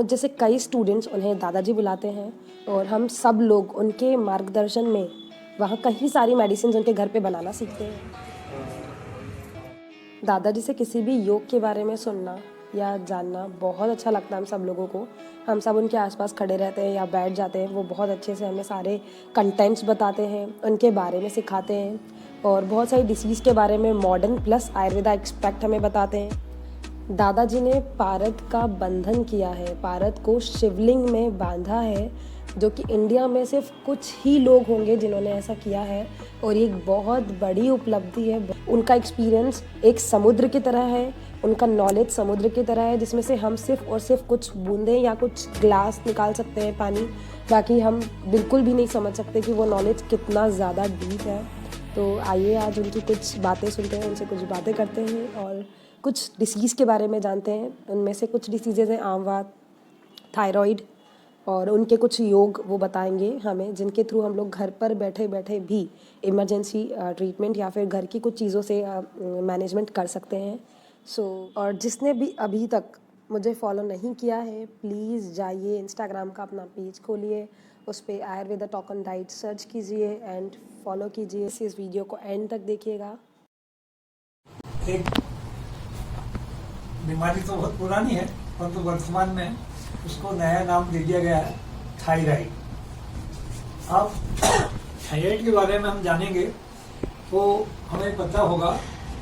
मुझ जैसे कई स्टूडेंट्स उन्हें दादाजी बुलाते हैं और हम सब लोग उनके मार्गदर्शन में वहाँ कई सारी मेडिसिन उनके घर पे बनाना सीखते हैं। दादाजी से किसी भी योग के बारे में सुनना या जानना बहुत अच्छा लगता है हम सब लोगों को। हम सब उनके आसपास खड़े रहते हैं या बैठ जाते हैं, वो बहुत अच्छे से हमें सारे कंटेंट्स बताते हैं, उनके बारे में सिखाते हैं और बहुत सारी डिसीज़ के बारे में मॉडर्न प्लस आयुर्वेदा एक्सपेक्ट हमें बताते हैं। दादाजी ने पारद का बंधन किया है, पारद को शिवलिंग में बांधा है, जो कि इंडिया में सिर्फ कुछ ही लोग होंगे जिन्होंने ऐसा किया है और ये एक बहुत बड़ी उपलब्धि है। उनका एक्सपीरियंस एक समुद्र की तरह है, उनका नॉलेज समुद्र की तरह है, जिसमें से हम सिर्फ और सिर्फ कुछ बूंदें या कुछ ग्लास निकाल सकते हैं पानी, बाकी हम बिल्कुल भी नहीं समझ सकते कि वो नॉलेज कितना ज़्यादा डीप है। तो आइए आज उनकी कुछ बातें सुनते हैं, उनसे कुछ बातें करते हैं और कुछ डिसीज़ के बारे में जानते हैं। उनमें से कुछ डिसीज़ेज़ हैं आमवात, थायराइड और उनके कुछ योग वो बताएंगे हमें, जिनके थ्रू हम लोग घर पर बैठे बैठे भी इमरजेंसी ट्रीटमेंट या फिर घर की कुछ चीज़ों से मैनेजमेंट कर सकते हैं। और जिसने भी अभी तक मुझे फॉलो नहीं किया है, प्लीज़ जाइए इंस्टाग्राम का अपना पेज खोलिए, उस पर Ayurveda talk on diet search कीजिए एंड फॉलो कीजिए। इस वीडियो को एंड तक देखिएगा। एक बीमारी तो बहुत पुरानी है, परंतु वर्तमान में उसको नया नाम दे दिया गया है थायराइड। अब थायराइड के बारे में हम जानेंगे तो हमें पता होगा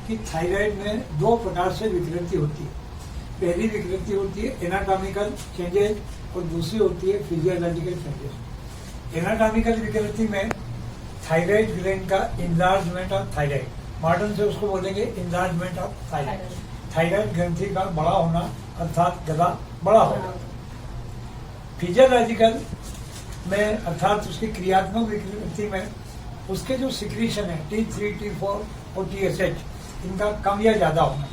कि थायराइड में दो प्रकार से विकृति होती है। पहली विकृति होती है एनाटॉमिकल चेंजेस और दूसरी होती है फिजियोलॉजिकल चेंजेस। एनाटॉमिकल विकृति में थायराइड ग्लैंड का इंलार्जमेंट ऑफ थायराइड, मॉडर्न से उसको बोलेंगे इंलार्जमेंट ऑफ थायराइड। थायराइड ग्रंथि का बड़ा होना अर्थात गला बड़ा होना। फिजियोलॉजिकल में अर्थात उसकी क्रियात्मक विकृति में उसके जो सिक्रीशन है T3, T4 और TSH, इनका कम या ज्यादा होना।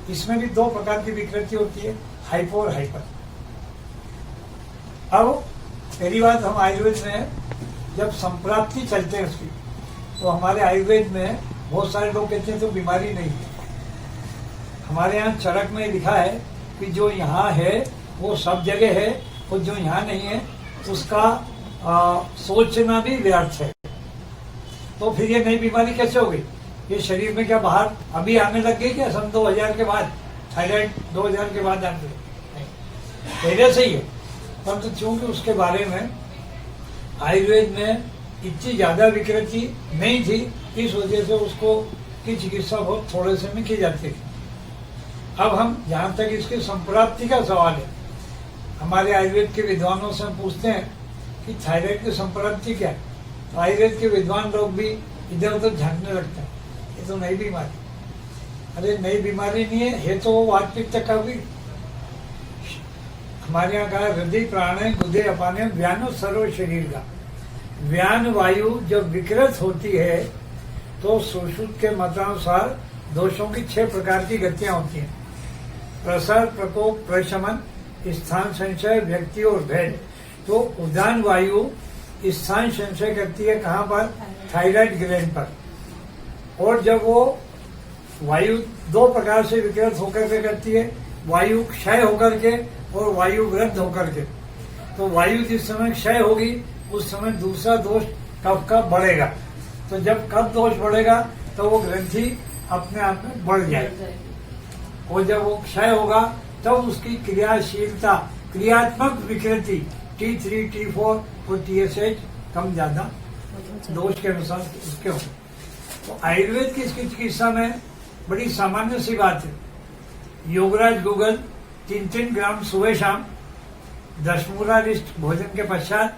इसमें भी दो प्रकार की विकृति होती है, हाइपो और हाइपर। अब पहली बात, हम आयुर्वेद में जब संप्राप्ति चलते हैं उसकी, तो हमारे आयुर्वेद में बहुत सारे लोग कहते हैं तो बीमारी नहीं है। हमारे यहाँ चरक में लिखा है कि जो यहाँ है वो सब जगह है और जो यहाँ नहीं है उसका सोचना भी व्यर्थ है। तो फिर ये नई बीमारी कैसे हो गई? ये शरीर में क्या बाहर अभी आने लग गई क्या? सन 2000 के बाद थायराइड 2000 के बाद आने लगी? पहले से ही है, परंतु चूंकि उसके बारे में आयुर्वेद में इतनी ज्यादा विकृति नहीं थी, इस वजह से उसको की चिकित्सा बहुत थोड़े से में की जाती थी। अब हम जहाँ तक इसकी संप्राप्ति का सवाल है, हमारे आयुर्वेद के विद्वानों से हम पूछते हैं कि थायराइड की संप्राप्ति क्या है, तो आयुर्वेद के विद्वान लोग भी इधर उधर झांकने लगते हैं, ये तो नई बीमारी। अरे नई बीमारी नहीं है तो वो वातपित्त का भी। हमारे यहाँ कहा हृदय प्राण गुदे अपाने व्यानो सर्व शरीर का। व्यान वायु जब विकृत होती है तो सुश्रुत के मतानुसार दोषों की 6 प्रकार की गतियां होती हैं। प्रसार, प्रकोप, प्रशमन, स्थान संशय, व्यक्ति और भेद। तो उदान वायु स्थान संशय करती है कहाँ पर? थायराइड ग्लैंड पर। और जब वो वायु दो प्रकार से विकृत होकर के करती है, वायु क्षय होकर के और वायु वृद्ध होकर के। तो वायु जिस समय क्षय होगी उस समय दूसरा दोष कफ का बढ़ेगा। तो जब कफ दोष बढ़ेगा तो वो ग्रंथि अपने आप में बढ़ जाएगी और जब वो क्षय होगा तब उसकी क्रियाशीलता, क्रियात्मक विकृति T3, T4 और TSH कम ज्यादा दोष के अनुसार उसके होंगे। तो आयुर्वेद की इसकी चिकित्सा में बड़ी सामान्य सी बात है। योगराज गूगल 3-3 ग्राम सुबह शाम, 10 मूला रिष्ट भोजन के पश्चात,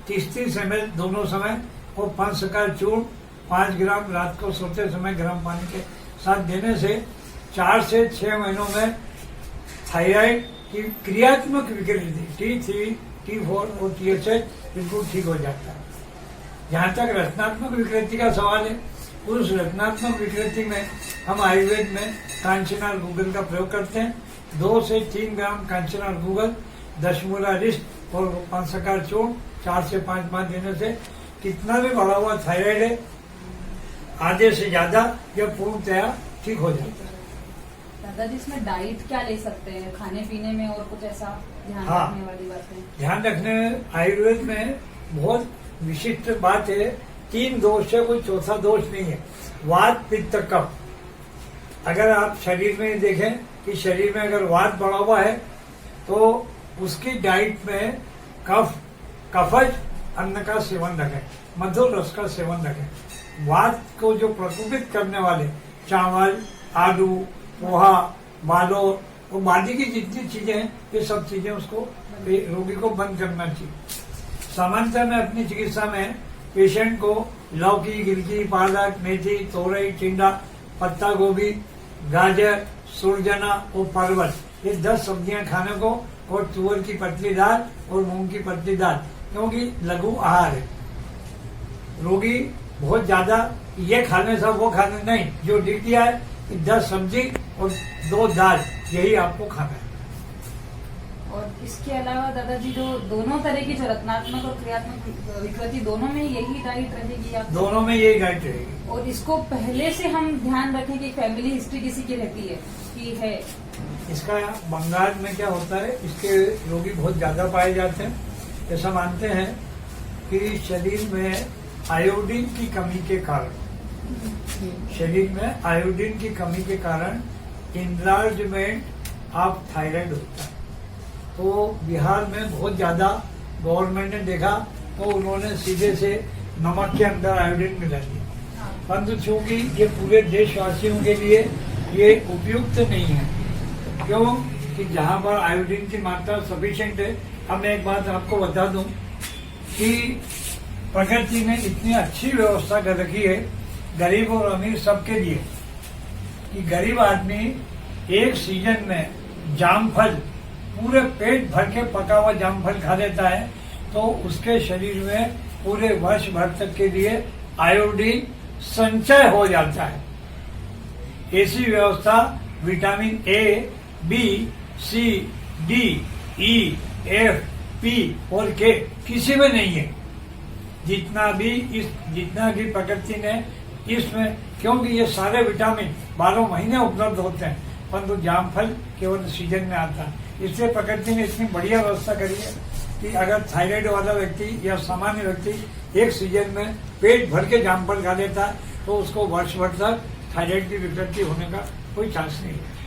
30-30 ml दोनों समय और 5 शक्कर चूर्ण 5 ग्राम रात को सोते समय गर्म पानी के साथ देने से 4 से 6 महीनों में थायराइड की क्रियात्मक विकृति T3, T4 और TSH बिल्कुल ठीक हो जाता है। जहाँ तक रचनात्मक विकृति का सवाल है, उस रचनात्मक विकृति में हम आयुर्वेद में कांचनार गूगल का प्रयोग करते हैं। 2 से 3 ग्राम कांचनार गूगल, 10 मूला रिष्ट और 5 शक्कर चूर्ण 4 से 5 माह देने से कितना भी बढ़ा हुआ थायराइड है आधे से ज्यादा या पूर्णतया ठीक हो जाता है। दादाजी इसमें डाइट क्या ले सकते हैं, खाने पीने में और कुछ ऐसा ध्यान हाँ। रखने वाली बातें? ध्यान रखने आयुर्वेद में बहुत विशिष्ट बात है, 3 दोष है, कोई चौथा दोष नहीं है। वात पित्त कफ। अगर आप शरीर में देखें कि शरीर में अगर वात बढ़ा हुआ है तो उसकी डाइट में कफज अन्न का सेवन रखें, मधुर रस का सेवन रखें। वात को जो प्रकोपित करने वाले चावल, आलू, पोहा, बालोर और बादी की जितनी चीजें हैं, ये सब चीजें उसको रोगी को बंद करना चाहिए। सामान्यतः मैं अपनी चिकित्सा में पेशेंट को लौकी, गिलकी, पालक, मेथी, तोरई, टिंडा, पत्ता गोभी, गाजर, सुरजना और परवल, ये 10 सब्जियां खाने को, और तुअर की पतली दाल और मूंग की पतली दाल, क्योंकि लघु आहार है। रोगी बहुत ज्यादा ये खाने से वो खाने नहीं, जो लिख दिया है कि 10 सब्जी और 2 दाल, यही आपको खाना है। और इसके अलावा दादाजी जो दोनों तरह की, जो रचनात्मक और क्रियात्मक विकृति, दोनों में यही डाइट रहेगी आप? दोनों में यही डाइट रहेगी। और इसको पहले से हम ध्यान रखें कि फैमिली हिस्ट्री किसी की रहती है कि है? इसका बंगाल में क्या होता है, इसके रोगी बहुत ज्यादा पाए जाते हैं। ऐसा मानते हैं कि शरीर में आयोडीन की कमी के कारण, शरीर में आयोडीन की कमी के कारण इनलार्जमेंट ऑफ थायराइड होता है। तो बिहार में बहुत ज्यादा गवर्नमेंट ने देखा तो उन्होंने सीधे से नमक के अंदर आयोडीन मिला दिया, परंतु चूंकि ये पूरे देशवासियों के लिए ये उपयुक्त नहीं है। क्यों कि जहां पर आयोडीन की मात्रा सफिशिएंट है। अब मैं एक बात आपको बता दूं कि प्रकृति ने इतनी अच्छी व्यवस्था कर रखी है गरीब और अमीर सबके लिए, कि गरीब आदमी एक सीजन में जामफल, पूरे पेट भर के पका हुआ जामफल खा लेता है, तो उसके शरीर में पूरे वर्ष भर तक के लिए आयोडीन संचय हो जाता है। ऐसी व्यवस्था vitamin A, B, C, D, E, F, P और के किसी में नहीं है। जितना भी प्रकृति ने इसमें, क्योंकि ये सारे विटामिन 12 महीने उपलब्ध होते हैं, परंतु जामफल केवल सीजन में आता है। इसलिए प्रकृति ने इतनी बढ़िया व्यवस्था करी है कि अगर थायराइड वाला व्यक्ति या सामान्य व्यक्ति एक सीजन में पेट भर के जामफल खा लेता है तो उसको वर्ष भर तक थायराइड की विकृति होने का कोई चांस नहीं है।